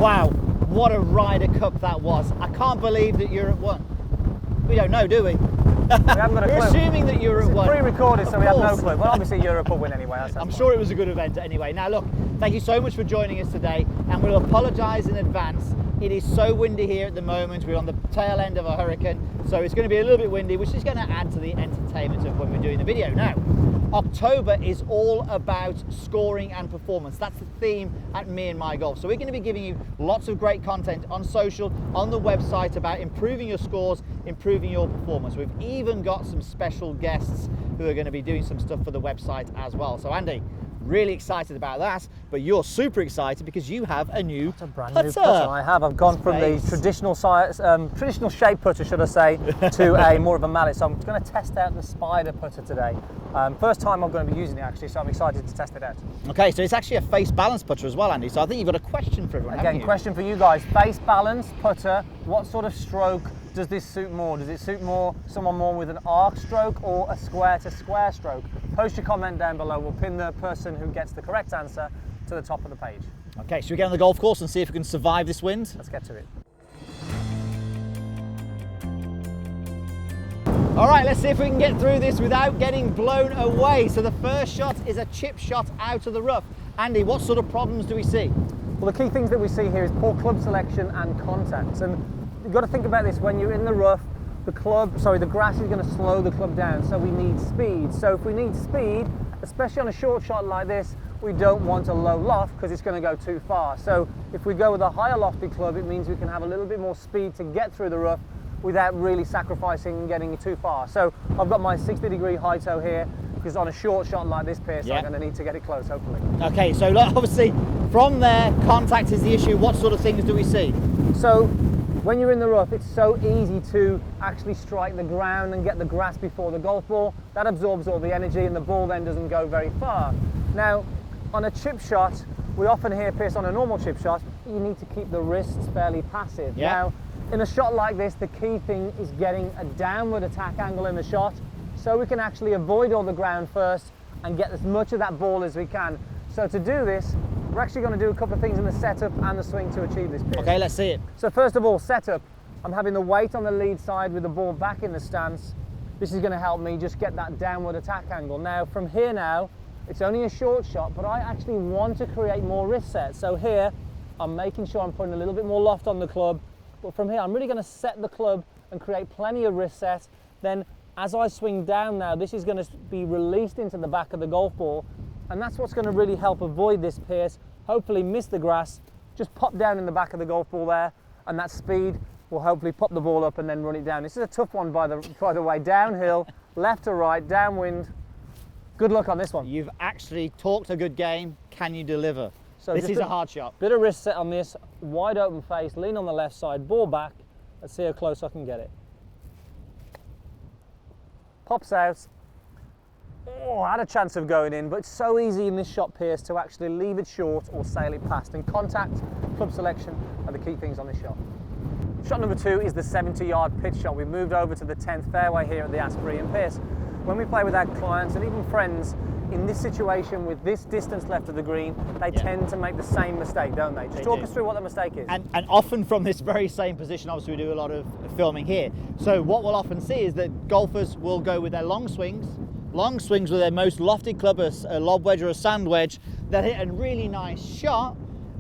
Wow, what a Ryder Cup that was. I can't believe that Europe won. We don't know, do we? We haven't got a clue. We're assuming that Europe won. Pre-recorded, so we have no course. clue. Well, obviously Europe will win anyway. I'm sure it was a good event anyway. Now look, thank you so much for joining us today, and we'll apologise in advance. It is so windy here at the moment. We're on the tail end of a hurricane, so it's going to be a little bit windy, which is going to add to the entertainment of when we're doing the video. Now, October is all about scoring and performance. That's the theme at Me and My Golf. So we're going to be giving you lots of great content on social, on the website about improving your scores, improving your performance. We've even got some special guests who are going to be doing some stuff for the website as well. So Andy, really excited about that, but you're super excited because you have a new It's a brand putter. new putter. I have. I've gone from the traditional size, traditional shape putter, should I say, to a more of a mallet. So I'm going to test out the Spider putter today. First time I'm going to be using it actually, so I'm excited to test it out. Okay, so it's actually a face balance putter as well, Andy. So I think you've got a question for everyone. Again, question for you guys: face balance putter. What sort of stroke does this suit more? Does it suit someone more with an arc stroke or a square to square stroke? Post your comment down below. We'll pin the person who gets the correct answer to the top of the page. Okay, should we get on the golf course and see if we can survive this wind? Let's get to it. All right, let's see if we can get through this without getting blown away. So the first shot is a chip shot out of the rough. Andy, what sort of problems do we see? Well, the key things that we see here is poor club selection and contacts. And you've got to think about this when you're in the rough. The grass is going to slow the club down, so we need speed. So if we need speed, especially on a short shot like this, we don't want a low loft because it's going to go too far. So if we go with a higher lofted club, it means we can have a little bit more speed to get through the rough without really sacrificing and getting too far. So I've got my 60-degree high toe here because on a short shot like this, Pierce, I'm going to need to get it close, hopefully. Okay, so obviously from there, contact is the issue. What sort of things do we see? So when you're in the rough, it's so easy to actually strike the ground and get the grass before the golf ball. That absorbs all the energy and the ball then doesn't go very far. Now, on a chip shot, we often hear, Pierce, on a normal chip shot, you need to keep the wrists fairly passive. Yeah. Now, in a shot like this, the key thing is getting a downward attack angle in the shot so we can actually avoid all the ground first and get as much of that ball as we can. So to do this, we're actually going to do a couple of things in the setup and the swing to achieve this, Pierce. Okay, let's see it. So first of all, setup. I'm having the weight on the lead side with the ball back in the stance. This is going to help me just get that downward attack angle. Now, from here now, it's only a short shot, but I actually want to create more wrist set. So here, I'm making sure I'm putting a little bit more loft on the club. But from here, I'm really going to set the club and create plenty of wrist set. Then as I swing down now, this is going to be released into the back of the golf ball. And that's what's going to really help avoid this, Pierce. Hopefully miss the grass, just pop down in the back of the golf ball there, and that speed will hopefully pop the ball up and then run it down. This is a tough one, by the way. Downhill, left to right, downwind. Good luck on this one. You've actually talked a good game. Can you deliver? So this is a hard shot. Bit of wrist set on this, wide open face, lean on the left side, ball back. Let's see how close I can get it. Pops out. Oh, I had a chance of going in, but it's so easy in this shot, Pierce, to actually leave it short or sail it past. And contact, club selection are the key things on this shot. Shot number 2 is the 70-yard pitch shot. We've moved over to the 10th fairway here at the Asprey. And Pierce, when we play with our clients and even friends, in this situation with this distance left of the green, they tend to make the same mistake, don't they? Just talk us through what the mistake is. And often from this very same position, obviously we do a lot of filming here. So what we'll often see is that golfers will go with their long swings with their most lofted club, a lob wedge or a sand wedge. They'll hit a really nice shot,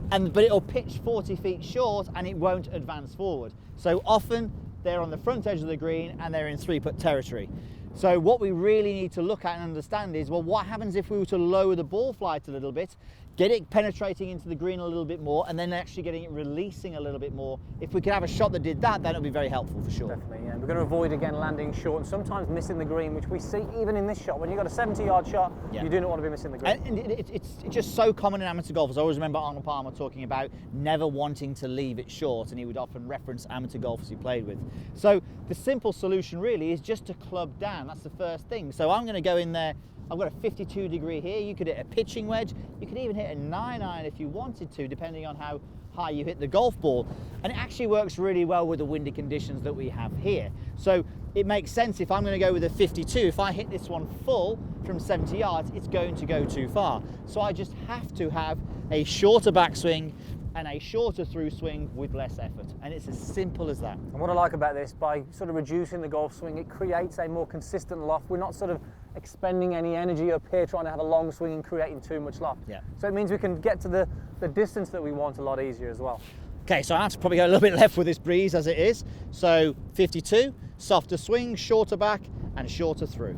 but it'll pitch 40 feet short and it won't advance forward. So often they're on the front edge of the green and they're in 3-putt territory. So what we really need to look at and understand is, well, what happens if we were to lower the ball flight a little bit, get it penetrating into the green a little bit more, and then actually getting it releasing a little bit more. If we could have a shot that did that, then it would be very helpful for sure. Definitely, yeah. We're going to avoid, again, landing short and sometimes missing the green, which we see even in this shot. When you've got a 70-yard shot, you do not want to be missing the green. And it's just so common in amateur golfers. I always remember Arnold Palmer talking about never wanting to leave it short, and he would often reference amateur golfers he played with. So the simple solution really is just to club down. That's the first thing. So I'm going to go in there. I've got a 52 degree here. You could hit a pitching wedge. You could even hit a 9-iron if you wanted to, depending on how high you hit the golf ball. And it actually works really well with the windy conditions that we have here. So it makes sense if I'm going to go with a 52, if I hit this one full from 70 yards, it's going to go too far. So I just have to have a shorter backswing, and a shorter through swing with less effort. And it's as simple as that. And what I like about this, by sort of reducing the golf swing, it creates a more consistent loft. We're not sort of expending any energy up here trying to have a long swing and creating too much loft. Yeah. So it means we can get to the distance that we want a lot easier as well. Okay, so I have to probably go a little bit left with this breeze as it is. So 52, softer swing, shorter back, and shorter through.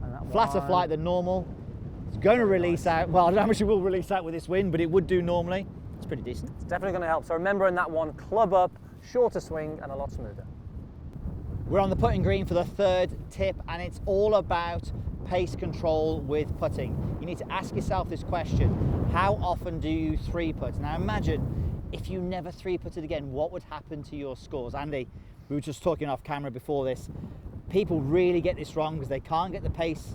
And that Flatter one, flight than normal. It's going to release out. Well, I don't know how much it will release out with this wind, but it would do normally. It's pretty decent. It's definitely going to help. So remember in that one, club up, shorter swing, and a lot smoother. We're on the putting green for the third tip, and it's all about pace control with putting. You need to ask yourself this question: how often do you three putt? Now imagine if you never three putted again, what would happen to your scores? Andy, we were just talking off camera before this. People really get this wrong because they can't get the pace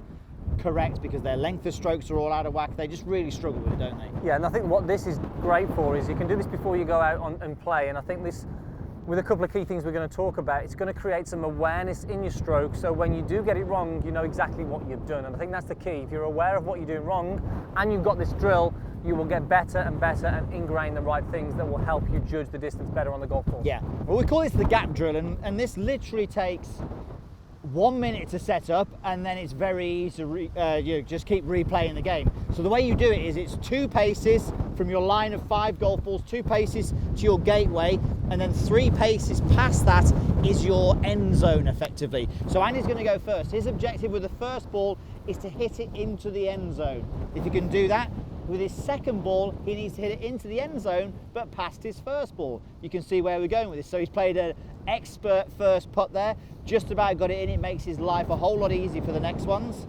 correct because their length of strokes are all out of whack. They just really struggle with it, don't they? Yeah, and I think what this is great for is you can do this before you go out and play, and I think this, with a couple of key things we're going to talk about, it's going to create some awareness in your stroke, so when you do get it wrong, you know exactly what you've done. And I think that's the key. If you're aware of what you're doing wrong and you've got this drill, you will get better and better and ingrain the right things that will help you judge the distance better on the golf course. Yeah, well, we call this the gap drill, and this literally takes 1 minute to set up, and then it's very easy to you just keep replaying the game. So the way you do it is it's 2 paces from your line of 5 golf balls, 2 paces to your gateway, and then 3 paces past that is your end zone effectively. So Andy's going to go first. His objective with the first ball is to hit it into the end zone. If he can do that, with his second ball, he needs to hit it into the end zone, but past his first ball. You can see where we're going with this. So he's played an expert first putt there, just about got it in. It makes his life a whole lot easier for the next ones.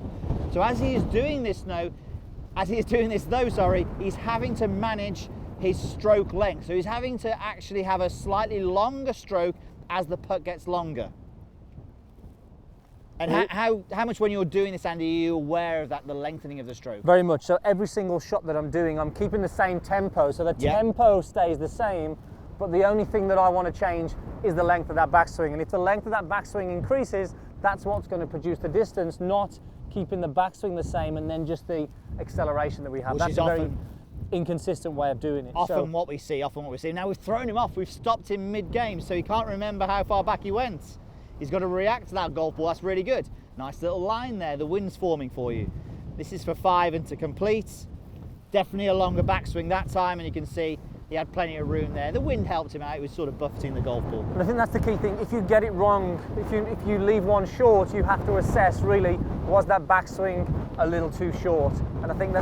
So as he is doing this though, he's having to manage his stroke length. So he's having to actually have a slightly longer stroke as the putt gets longer. And how much when you're doing this, Andy, are you aware of that, the lengthening of the stroke? Very much. So every single shot that I'm doing, I'm keeping the same tempo. So the tempo stays the same, but the only thing that I want to change is the length of that backswing. And if the length of that backswing increases, that's what's going to produce the distance, not keeping the backswing the same and then just the acceleration that we have. That's a very inconsistent way of doing it. Often what we see. Now we've thrown him off, we've stopped him mid-game, so he can't remember how far back he went. He's got to react to that golf ball. That's really good. Nice little line there. The wind's forming for you. This is for 5 and to complete. Definitely a longer backswing that time, and you can see he had plenty of room there. The wind helped him out. He was sort of buffeting the golf ball. And I think that's the key thing. If you get it wrong, if you leave one short, you have to assess really, was that backswing a little too short? And I think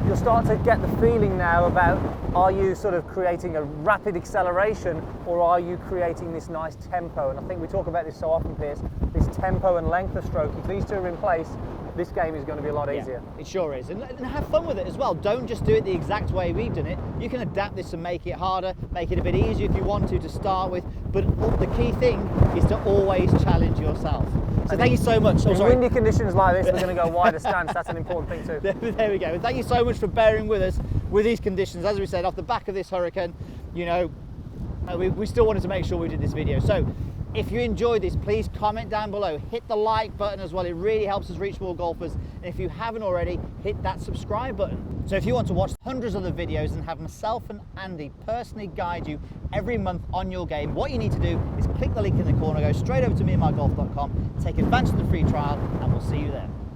you'll start to get the feeling now about, are you sort of creating a rapid acceleration or are you creating this nice tempo? And I think we talk about this so often, Piers, this tempo and length of stroke. If these two are in place, this game is going to be a lot easier. It sure is. And have fun with it as well. Don't just do it the exact way we've done it. You can adapt this and make it harder, make it a bit easier if you want to start with. But the key thing is to always challenge yourself. So thank you so much. In windy conditions like this, we're going to go wider stance. That's an important thing too. There we go. And thank you so much for bearing with us with these conditions. As we said, off the back of this hurricane, you know, we still wanted to make sure we did this video. So if you enjoyed this, please comment down below. Hit the like button as well. It really helps us reach more golfers. And if you haven't already, hit that subscribe button. So if you want to watch hundreds of the videos and have myself and Andy personally guide you every month on your game, what you need to do is click the link in the corner, go straight over to meandmygolf.com, take advantage of the free trial, and we'll see you there.